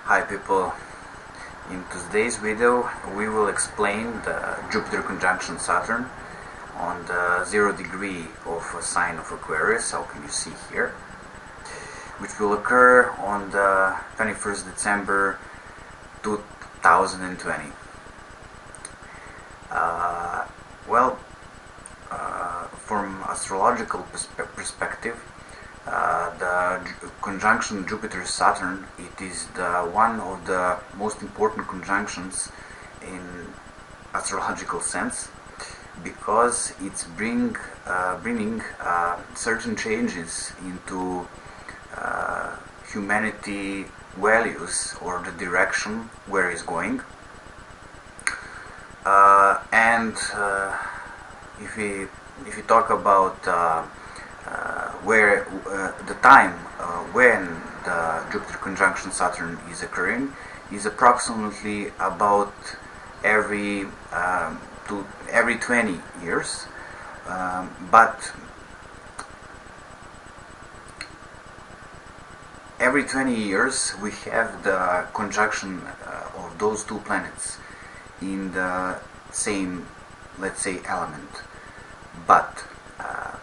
Hi people, in today's video we will explain the Jupiter conjunction Saturn on the 0 degree of a sign of Aquarius, how can you see here, which will occur on the 21st December 2020. From astrological perspective, the conjunction Jupiter-Saturn, it is one of the most important conjunctions in astrological sense, because it's bringing certain changes into humanity values or the direction where it's going. If we talk about the time when the Jupiter conjunction Saturn is occurring, is approximately about every 20 years, but every 20 years we have the conjunction of those two planets in the same, let's say, element. But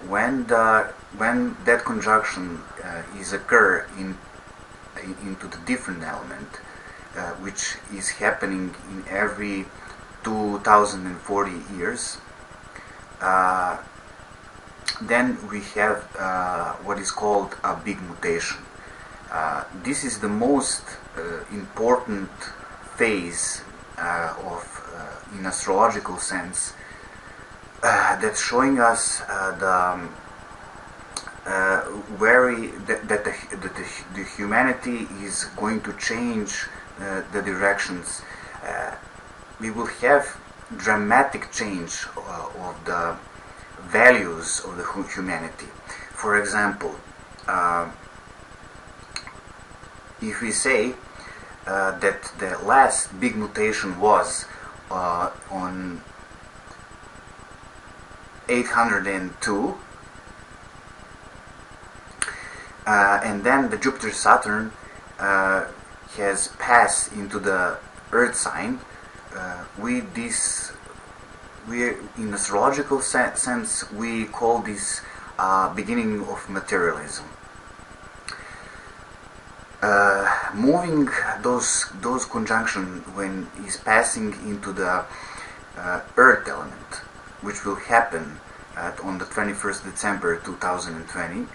when that conjunction is occur into the different element, which is happening in every 2040 years, then we have what is called a big mutation. This is the most important phase in astrological sense, that's showing us that the humanity is going to change the directions. We will have dramatic change of the values of the humanity. For example, if we say that the last big mutation was on 802, and then the Jupiter-Saturn has passed into the Earth sign. In astrological sense, we call this beginning of materialism. Moving those conjunction when is passing into the Earth element, which will happen on the 21st December 2020,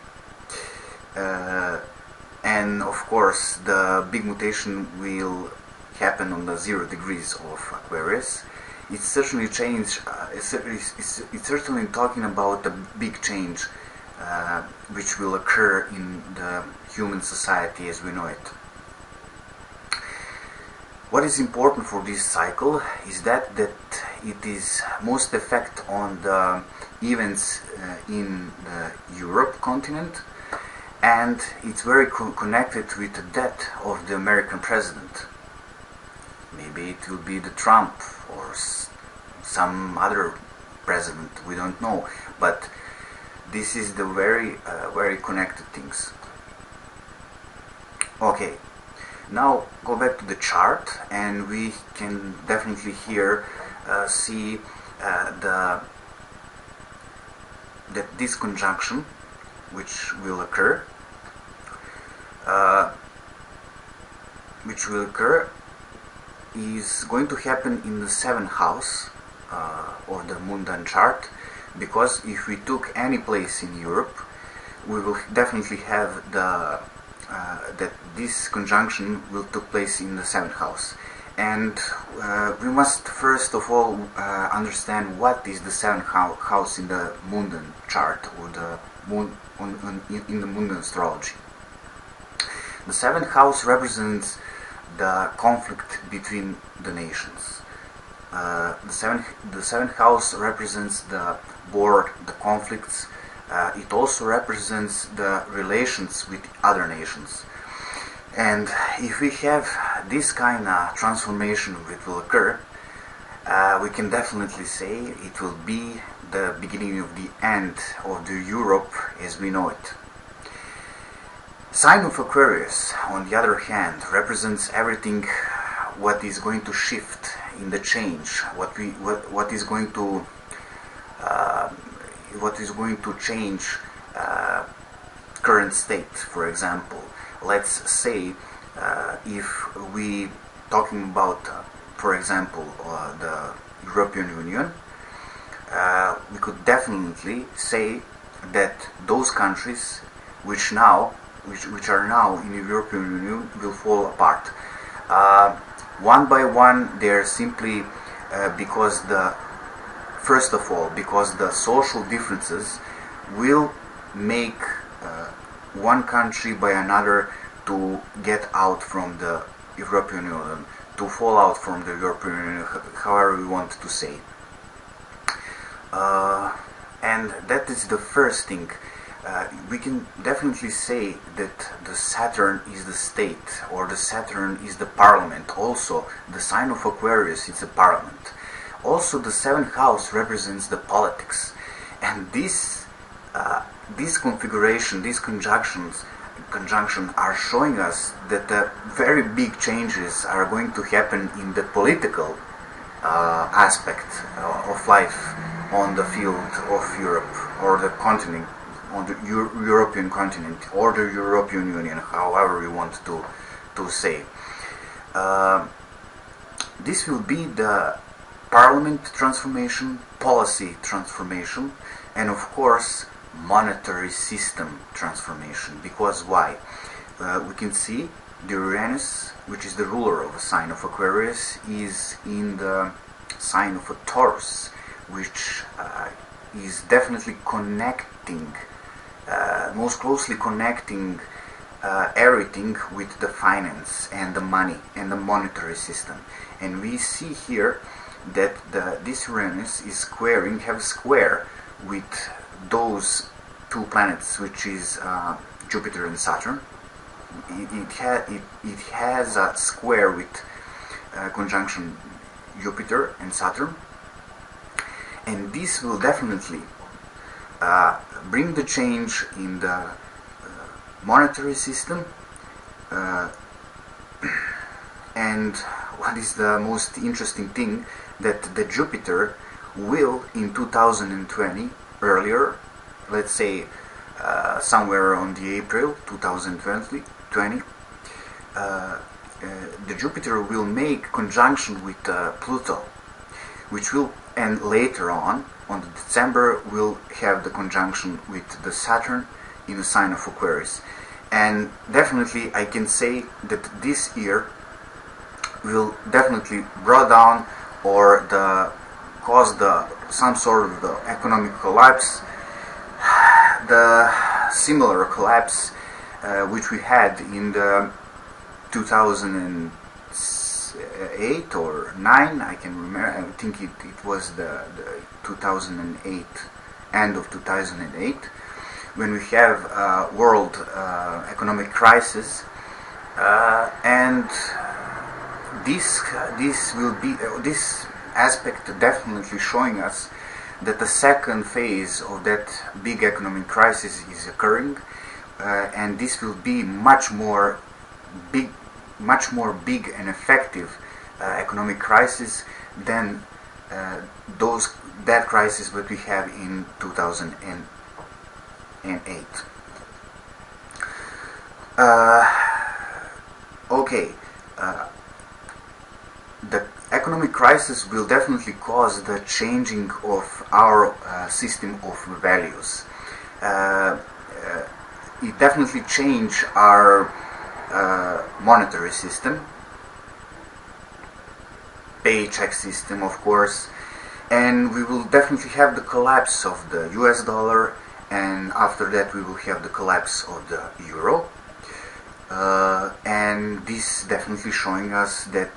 and of course the big mutation will happen on the 0 degrees of Aquarius. It's certainly it's certainly talking about a big change which will occur in the human society as we know it. What is important for this cycle is that it is most effect on the events in the Europe continent, and it's very connected with the death of the American president. Maybe it will be the Trump or some other president, we don't know, but this is the very connected things. Okay, now go back to the chart, and we can definitely here see that this conjunction, which will occur, is going to happen in the 7th house of the mundane chart, because if we took any place in Europe, we will definitely have that this conjunction will take place in the 7th house. And we must first of all understand what is the 7th house in the mundane chart, or the in the mundane astrology. The 7th house represents the conflict between the nations. The seventh house represents the war, the conflicts. It also represents the relations with other nations. And if we have this kind of transformation which will occur, we can definitely say it will be the beginning of the end of the Europe as we know it. Sign of Aquarius, on the other hand, represents everything what is going to shift in the change, what is going to change current state. For example, let's say if we talking about, for example, the European Union, we could definitely say that those countries which are now in the European Union will fall apart. One by one, they're simply because first of all, because the social differences will make one country by another to get out from the European Union, to fall out from the European Union, however we want to say. And that is the first thing. We can definitely say that the Saturn is the state, or the Saturn is the parliament. Also, the sign of Aquarius is a parliament. Also, the seventh house represents the politics, and this configuration, these conjunction are showing us that very big changes are going to happen in the political aspect of life on the field of Europe, or the continent, on the European continent, or the European Union, however you want to say. This will be the parliament transformation, policy transformation, and of course monetary system transformation. Because why? We can see the Uranus, which is the ruler of the sign of Aquarius, is in the sign of a Taurus, which is definitely connecting, most closely connecting everything with the finance and the money and the monetary system. And we see here that this Uranus is have a square with those two planets, which is Jupiter and Saturn. It has a square with conjunction Jupiter and Saturn, and this will definitely bring the change in the monetary system. And what is the most interesting thing, that the Jupiter will in 2020, earlier, let's say somewhere on the April 2020, the Jupiter will make conjunction with Pluto, which will, and later on the December, will have the conjunction with the Saturn in the sign of Aquarius. And definitely I can say that this year will definitely brought down or cause some sort of the economic collapse, the similar collapse which we had in the 2008 or 9, I can remember. I think it was the 2008, end of 2008, when we have world economic crisis, and this aspect definitely showing us that the second phase of that big economic crisis is occurring, and this will be much more big and effective economic crisis than that crisis that we have in 2008. The economic crisis will definitely cause the changing of our system of values. It definitely change our monetary system, paycheck system, of course, and we will definitely have the collapse of the US dollar, and after that we will have the collapse of the euro, and this definitely showing us that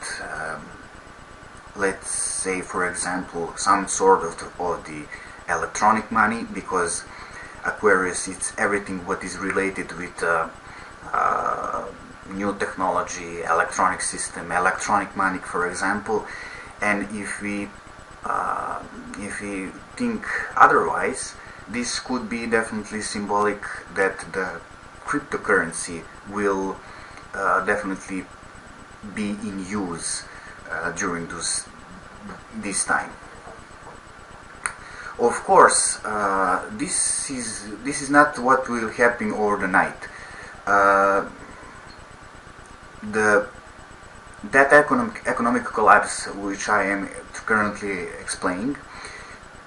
let's say, for example, some sort of the electronic money, because Aquarius, it's everything what is related with new technology, electronic system, electronic money, for example. And if we think otherwise, this could be definitely symbolic that the cryptocurrency will definitely be in use during this time. Of course, this is not what will happen overnight. That economic collapse which I am currently explaining,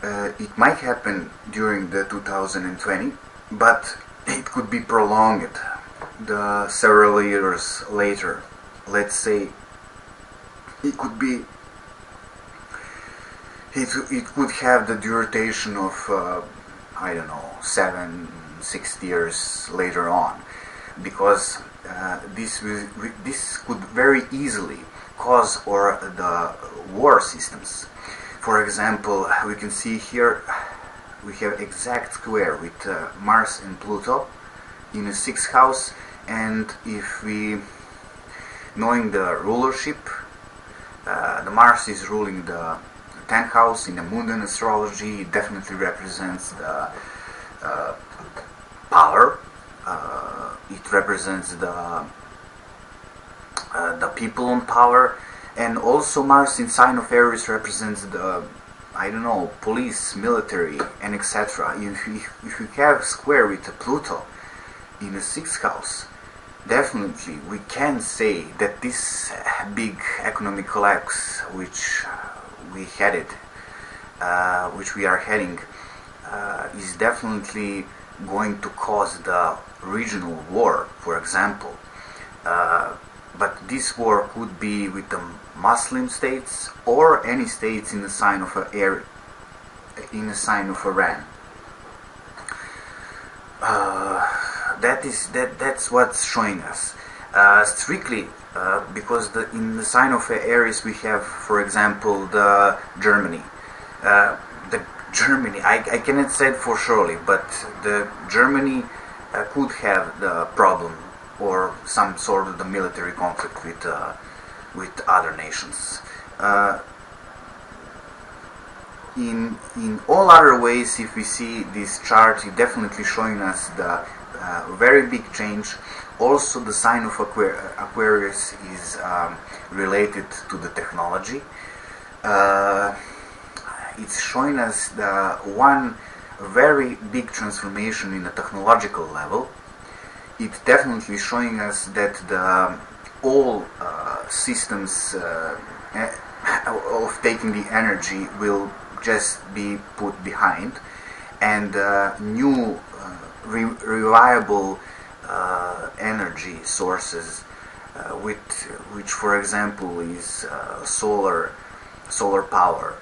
it might happen during the 2020, but it could be prolonged the several years later. Let's say it could be it could have the duration of I don't know, 6 years later on, because this could very easily cause or the war systems. For example, we can see here we have exact square with Mars and Pluto in the 6th house, and if we knowing the rulership, the Mars is ruling the 10th house in the Mundan astrology. It definitely represents the power. It represents the people on power, and also Mars in sign of Aries represents the, I don't know, police, military, and etc. If you have square with Pluto in the 6th house, definitely we can say that this big economic collapse which we are heading, is definitely going to cause the regional war, for example. But this war could be with the Muslim states or any states in the sign of Iran. That's what's showing us. Strictly because in the sign of Aries we have, for example, the Germany. I cannot say it for surely, but the Germany could have the problem or some sort of the military conflict with other nations. In all other ways, if we see this chart, it definitely showing us the very big change. Also, the sign of Aquarius is related to the technology. It's showing us the one very big transformation in the technological level. It's definitely showing us that the all systems of taking the energy will just be put behind, and new reliable energy sources, which for example is solar power,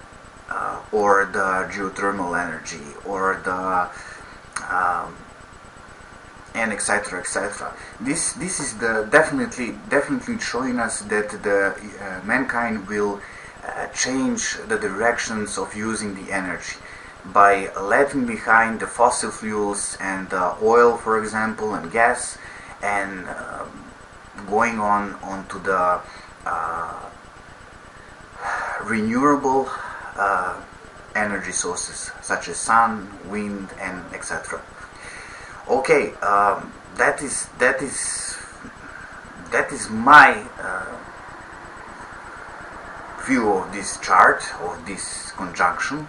or the geothermal energy, or the and etc. This is the definitely showing us that the mankind will change the directions of using the energy by leaving behind the fossil fuels and oil, for example, and gas, and going onto the renewable energy sources such as sun, wind, and etc. Okay, that is my view of this chart, of this conjunction.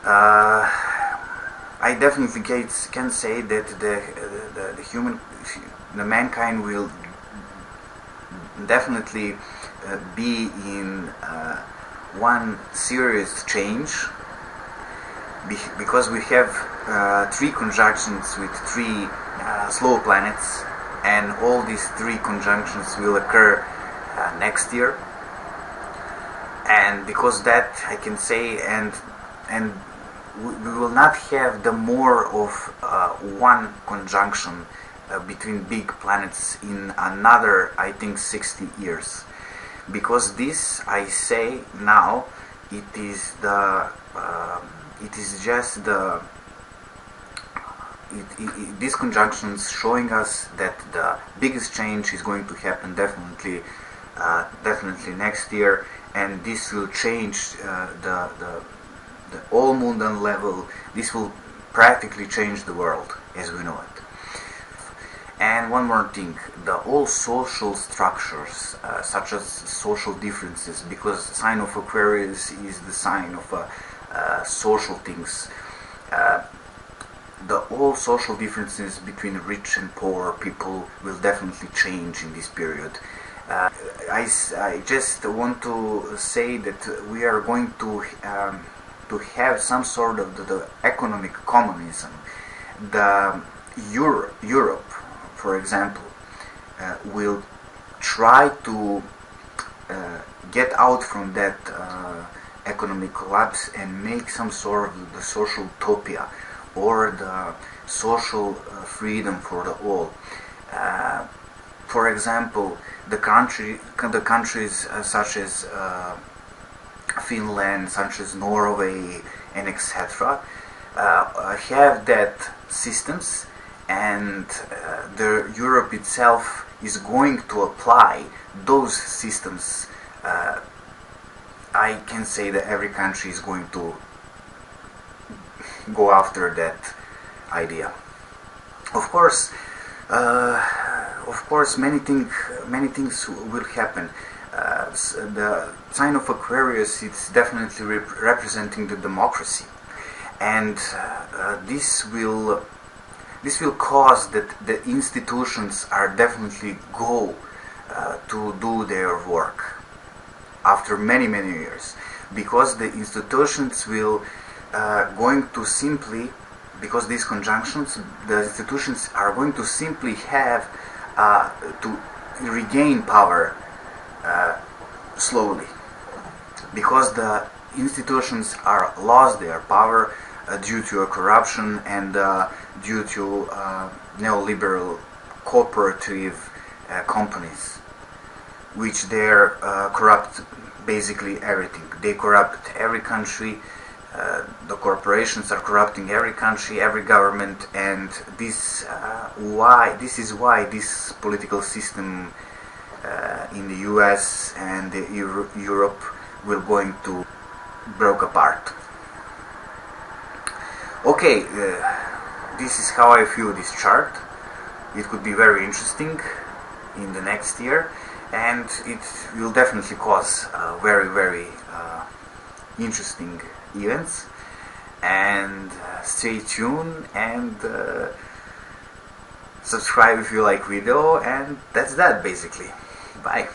I definitely can say that the mankind will definitely be in one serious change, because we have 3 conjunctions with 3 slow planets, and all these 3 conjunctions will occur next year. And because that I can say, and we will not have the more of one conjunction between big planets in another, I think, 60 years. Because this, I say now, it is just this conjunction is showing us that the biggest change is going to happen definitely next year, and this will change the all Mundan level. This will practically change the world as we know it. And one more thing, the all social structures, such as social differences, because sign of Aquarius is the sign of social things. The all social differences between rich and poor people will definitely change in this period. I just want to say that we are going to have some sort of the economic communism. The Europe, for example, will try to get out from that economic collapse and make some sort of the social utopia or the social freedom for the all. For example, the countries such as Finland, such as Norway, and etc. Have that systems, and the Europe itself is going to apply those systems. I can say that every country is going to go after that idea. Of course, many things will happen. The sign of Aquarius is definitely representing the democracy, and this will cause that the institutions are definitely go to do their work after many years, because the institutions will going to simply, because these conjunctions, the institutions are going to simply have to regain power slowly, because the institutions are lost their power due to a corruption and due to neoliberal cooperative companies, which they're corrupt basically everything. They corrupt every country. The corporations are corrupting every country, every government, and this is why this political system in the US and Europe will going to break apart. Okay, this is how I view this chart. It could be very interesting in the next year, and it will definitely cause very interesting events. And stay tuned and subscribe if you like video, and that's that basically. Bye.